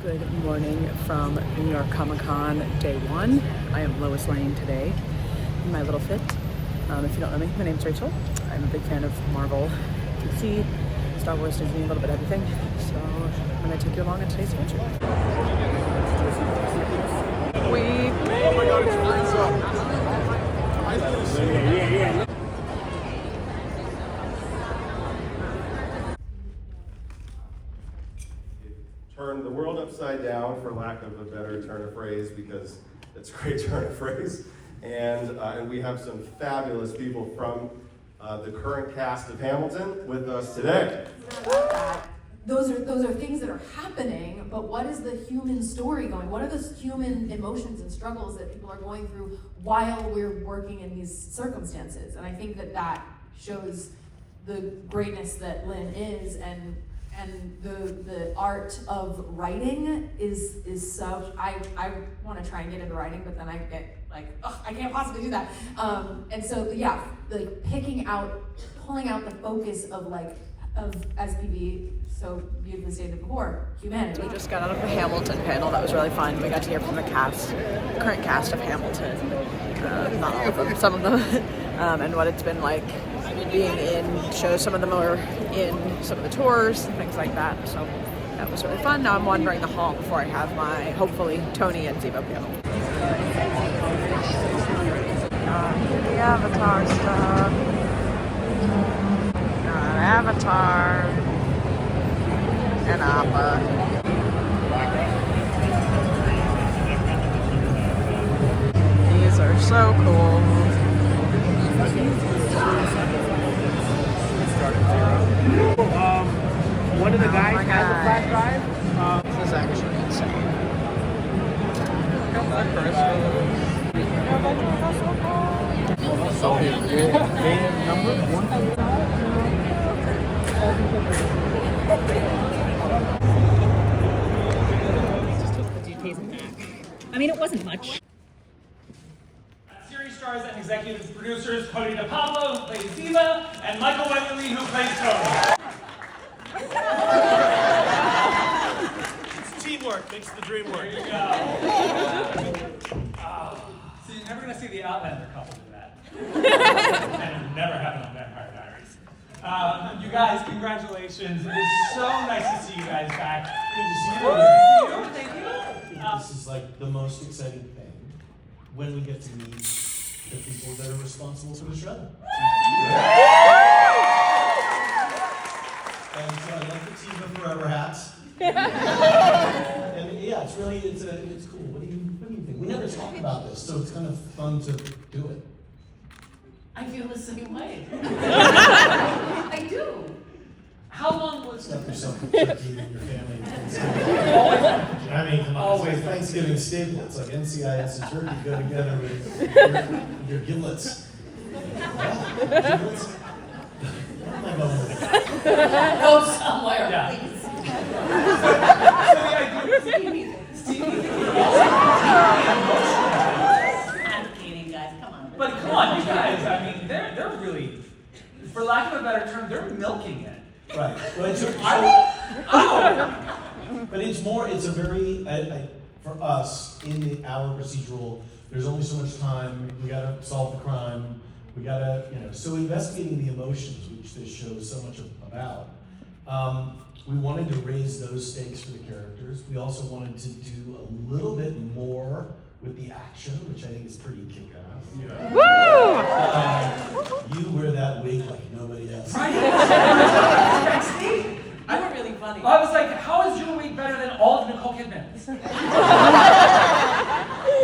Good morning from New York Comic Con day one. I am Lois Lane today in my little fit. If you don't know me, my name's Rachel. I'm a big fan of Marvel, DC, Star Wars, Disney, a little bit of everything. So I'm going to take you along on today's adventure. We Turn the world upside down, for lack of a better turn of phrase, because it's a great turn of phrase. And we have some fabulous people from the current cast of Hamilton with us today. Those are things that are happening, but what is the human story going? What are the human emotions and struggles that people are going through while we're working in these circumstances? And I think that shows the greatness that Lynn is, and the art of writing is such. I want to try and get into writing, but then I get like, I can't possibly do that. And so yeah, like pulling out the focus of SPV, so beautifully stated before, humanity. We just got out of the Hamilton panel. That was really fun. We got to hear from the current cast of Hamilton. Not all of them, some of them, and what it's been like being in shows. Some of them are in some of the tours and things like that. So that was really fun. Now I'm wandering the hall before I have my, hopefully, Tony and Ziva panel. The Avatar stuff. Avatar and Appa. These are so cool. One of the guys has a flash drive. This is actually insane. Just took the duties back. I mean, it wasn't much. Series stars and executive producers Tony and Pablo, who plays Ziva, and Michael Weatherly, who plays Tony. It's teamwork makes the dream work. There you go. So you're never going to see the Outlander couple do that. And it never happened on Vampire Diaries. You guys, congratulations. It is so nice to see you guys back. Good to see you. Thank you. This is like the most exciting thing when we get to meet the people that are responsible for the show. And so I like the Tiva Forever hats. And yeah, it's really, it's cool. What do you think? We never talk about this, so it's kind of fun to do it. I feel the same way. I do. How long was Stuff yourself with turkey and your family and Thanksgiving. I mean, come on, always Thanksgiving staple. It's like NCIS and turkey go together with your giblets. Yeah, giblets. Where am I going with this? Go somewhere, Yeah. please. Advocating, guys, come on. But come on, you guys, I mean, they're really, for lack of a better term, they're milking it. Right. Well, but it's a very, for us, in the hour procedural, there's only so much time, we gotta solve the crime, we gotta, so investigating the emotions, which this show is so much about, we wanted to raise those stakes for the characters. We also wanted to do a little bit more with the action, which I think is pretty kick-ass. Yeah. You wear that wig like nobody else. Right? You were really funny. I was like, how is your week better than all of Nicole Kidman's? And I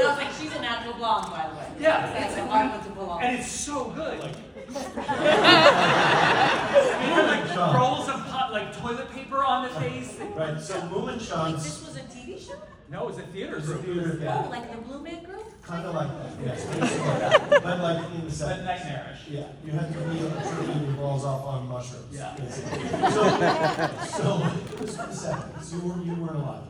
was like, she's a natural blonde, by the way. Yeah. That's a hard one to pull off. And it's so good. Like, rolls of toilet paper on the face. Right, so Moo and Wait, Sean's this was a TV show? No, it's a theater is a group. theater thing. Oh, like the Blue Man Group? Kind of like that, yes. Basically. But like in the But set. nightmarish. Yeah, you have to be turning your balls off on mushrooms. Yeah. Basically. So it was for the 70s. You weren't alive.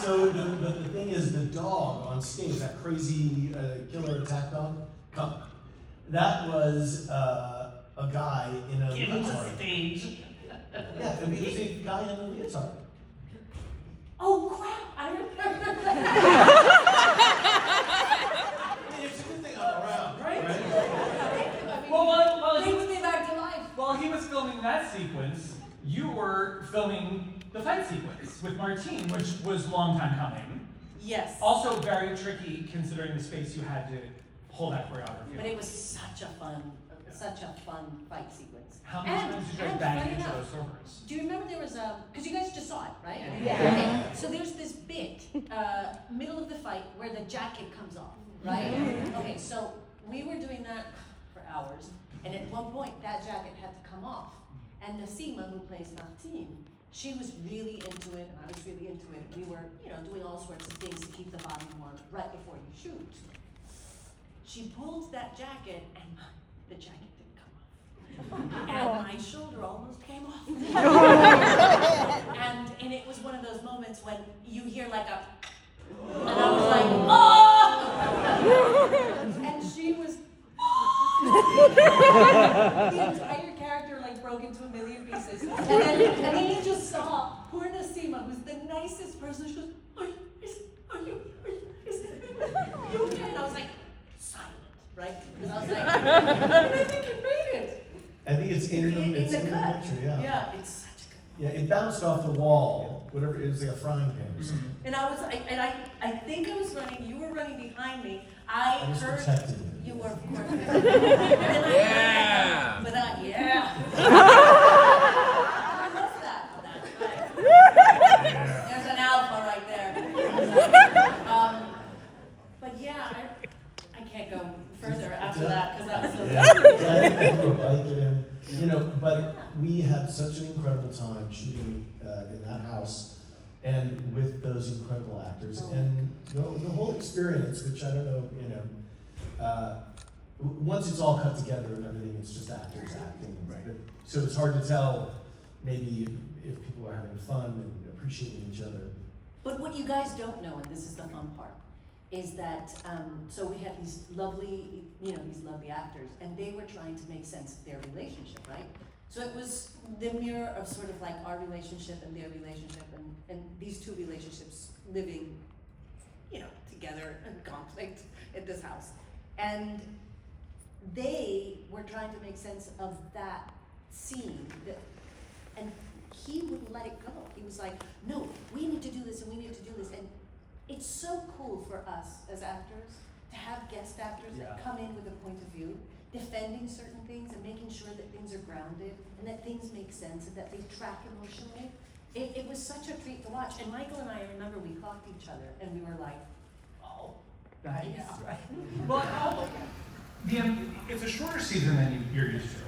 So the thing is, the dog on stage, that crazy killer attack dog, that was a guy in a Give him party. the stage. Yeah, and because the guy in the leotard. Oh crap! I remember. It's a good thing I'm around, Right? I Well, mean, brings me back to life. while he was filming that sequence, you were filming the fight sequence with Martine, which was a long time coming. Yes. Also very tricky considering the space you had to hold that choreography. But it was such a fun fight sequence. How many times did you guys and bang funny into enough, those servers? Do you remember there was a, because you guys just saw it, right? Yeah. Okay, so there's this bit, middle of the fight, where the jacket comes off, right? Okay, so we were doing that for hours, and at one point, that jacket had to come off. And Nasima, who plays Martine, she was really into it, and I was really into it. We were, doing all sorts of things to keep the body warm right before you shoot. She pulled that jacket, and the jacket didn't come off. And my shoulder almost came off. and it was one of those moments when you hear like a, and I was like, oh! And she was, the entire character like broke into a million pieces. And then you just saw poor Nasima, who's the nicest person. She goes, are you okay? And I was like, silent, right? And I was like, I think you made it. I think it's in the cut. picture, yeah. Yeah, it's such a good. Yeah, it bounced off the wall, whatever, it was like a frying pan or something. And I think I was running, you were running behind me. I I was heard, protecting you. you were, of course. Yeah! Yeah! I love that. Right. There's an alpha right there. But yeah, I can't go further after that, because that was so good. But we had such an incredible time shooting in that house and with those incredible actors. And the whole experience, which I don't know, once it's all cut together and everything, it's just actors acting. Right. So it's hard to tell maybe if people are having fun and appreciating each other. But what you guys don't know, and this is the fun part, is that, so we had these lovely actors, and they were trying to make sense of their relationship, right? So it was the mirror of sort of like our relationship and their relationship, and these two relationships living, together in conflict at this house. And they were trying to make sense of that scene, and he wouldn't let it go. He was like, no, we need to do this, and we need to do this. And it's so cool for us as actors to have guest actors that come in with a point of view, defending certain things and making sure that things are grounded and that things make sense and that they track emotionally. It was such a treat to watch. And Michael and I remember we clocked each other and we were like, oh, Nice. yeah, right. Well, it's a shorter season than you're used to,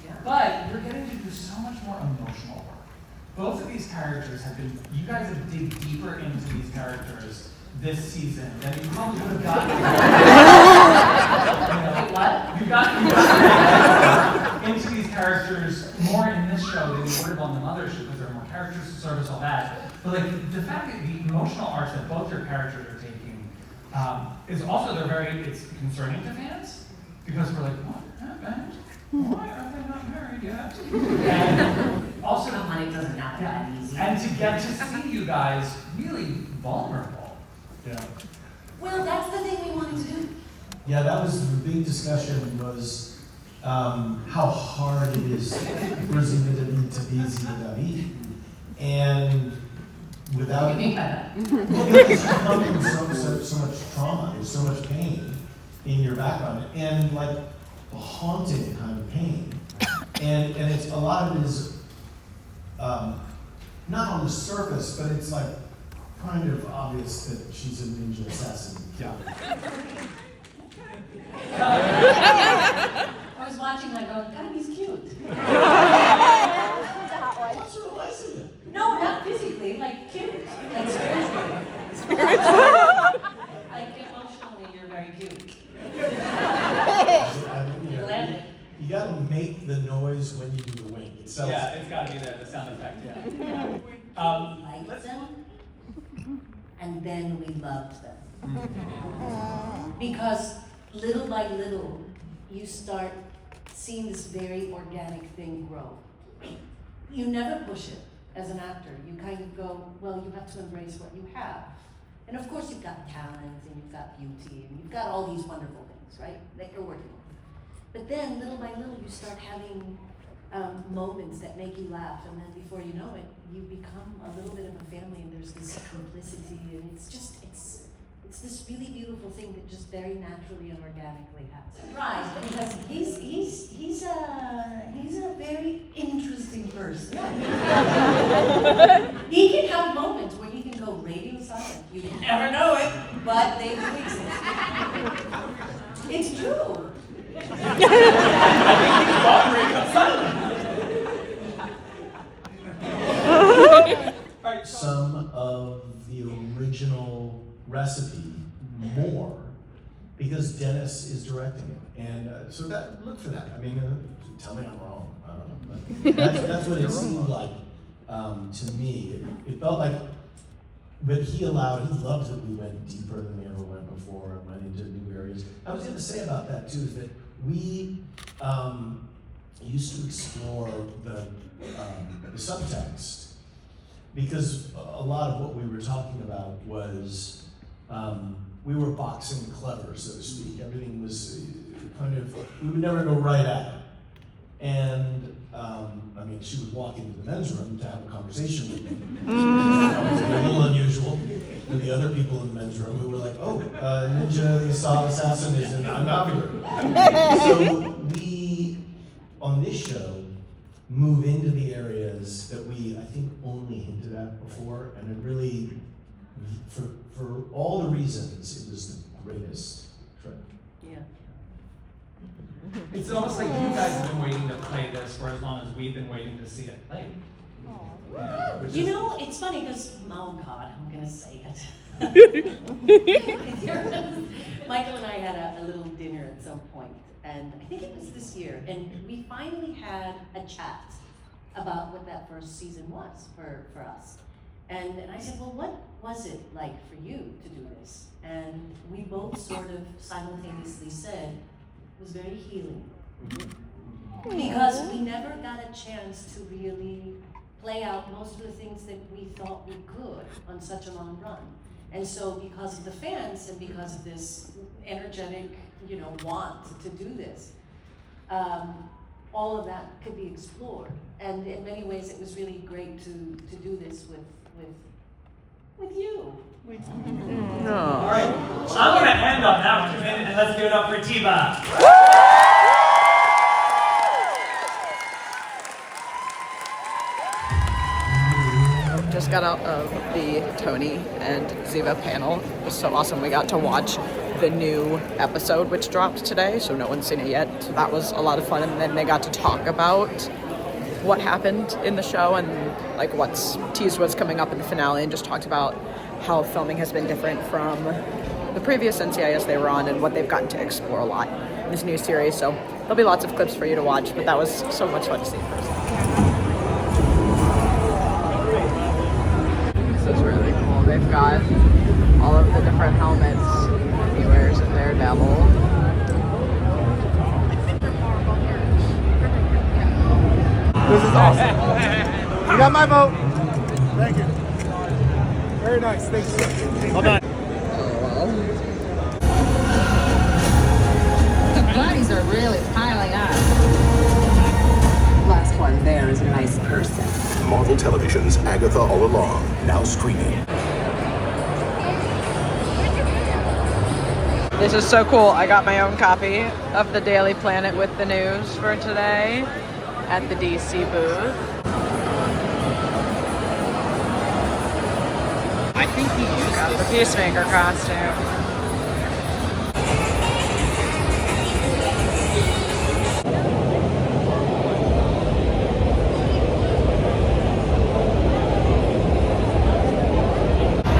Yeah. but you're getting to do so much more emotional work. Both of these characters you guys have dig deeper into these characters this season than you probably would have gotten. What? You got into these characters more in this show than you would have on the mother show because there are more characters to service, all that. But like the fact that the emotional arcs that both your characters are taking is also it's concerning to fans because we're like, what happened? Why are they not married yet? And also, Honey, it doesn't happen that easy. and to get to see you guys really vulnerable. Yeah. Well, that's the thing we wanted to do. Yeah, that was the big discussion was how hard it is for Ziva to be Ziva David. And without... What do you mean by that? Because you come from so much trauma, there's so much pain in your background, and like a haunting kind of pain. And it's a lot of it is not on the surface, but it's like kind of obvious that she's a ninja assassin. Yeah. I was watching like, oh, God, he's cute. What's her lesson? No, not physically, like cute. Like spiritually. Like emotionally, you're very cute. You landed. You gotta make the noise when you do the wink. It sells. Yeah, it's got to be there, the sound effect, yeah. Liked them, and then we loved them. Because little by little, you start seeing this very organic thing grow. you never push it as an actor. You kind of go, well, you have to embrace what you have. And of course you've got talent, and you've got beauty, and you've got all these wonderful things, right, that you're working on. But then, little by little, you start having moments that make you laugh, and then before you know it, you become a little bit of a family, and there's this complicity, and it's this really beautiful thing that just very naturally and organically happens. Right, because he's a very interesting person. He can have moments where he can go radio silent. You never know it, but they do exist. It's true. I think he's gone radio silent. All right, some of the original recipe more because Dennis is directing it, and so that look for that. I mean, tell me I'm wrong. But that's what it seemed like to me. It felt like, but he loved that we went deeper than we ever went before and went into new areas. I was going to say about that too is that we used to explore the subtext. Because a lot of what we were talking about was, we were boxing clever, so to speak. Everything was kind of, we would never go right at it. And, I mean, she would walk into the men's room to have a conversation with me. That was a little unusual. And the other people in the men's room who were like, oh, Ninja the Assassin is in, I'm not here. So we, on this show, move into the areas that we, I think, only hinted at before, and it really, for all the reasons, it was the greatest trip. Yeah. it's almost like you guys have been waiting to play this for as long as we've been waiting to see it played. You know, it's funny because, oh God, I'm gonna say it. Michael and I had a little dinner at some point, and I think it was this year, and we finally had a chat about what that first season was for us. And I said, well, what was it like for you to do this? And we both sort of simultaneously said it was very healing. Because we never got a chance to really play out most of the things that we thought we could on such a long run. And so because of the fans and because of this energetic, want to do this, all of that could be explored. And in many ways, it was really great to do this with you. All right, I'm going to end on that one, and let's give it up for Ziva. Just got out of the Tony and Ziva panel. It was so awesome. We got to watch the new episode, which dropped today, so no one's seen it yet. So that was a lot of fun. And then they got to talk about what happened in the show and like what's teased what's coming up in the finale, and just talked about how filming has been different from the previous NCIS they were on and what they've gotten to explore a lot in this new series. So there'll be lots of clips for you to watch, but that was so much fun to see in person. This is really cool. They've got all of the different helmets he wears in Daredevil. This is awesome. You got my vote. Thank you. Very nice. Thank you. Well done. The bodies are really piling up. Last one there is a nice person. Marvel Television's Agatha All Along, now streaming. This is so cool. I got my own copy of the Daily Planet with the news for today at the DC booth. I think he got the Peacemaker costume.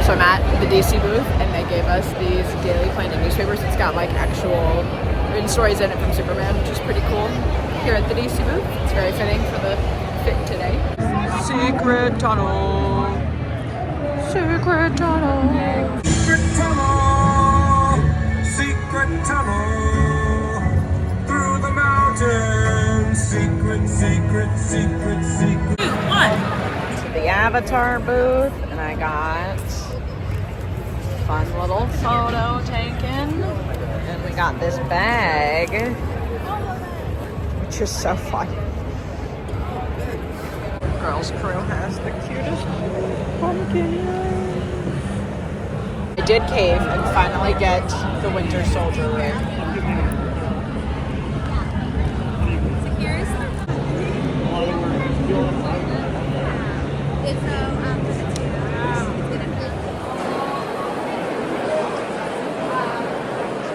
So I'm at the DC booth, and they gave us these Daily Planet newspapers. It's got like actual written stories in it from Superman, which is pretty cool. Here at the DC booth, it's very fitting for the fit today. Secret tunnel. Secret tunnel. Secret tunnel. Secret tunnel. Through the mountains. To the Avatar booth, and I got fun little photo taken, and we got this bag, which is so fun. Girls Crew has the cutest pumpkin. I did cave and finally get the Winter Soldier ring.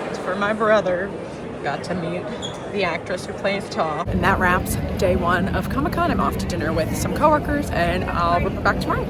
It's for my brother. Got to meet the actress who plays Toph. And that wraps day one of Comic-Con. I'm off to dinner with some coworkers, and I'll report back tomorrow.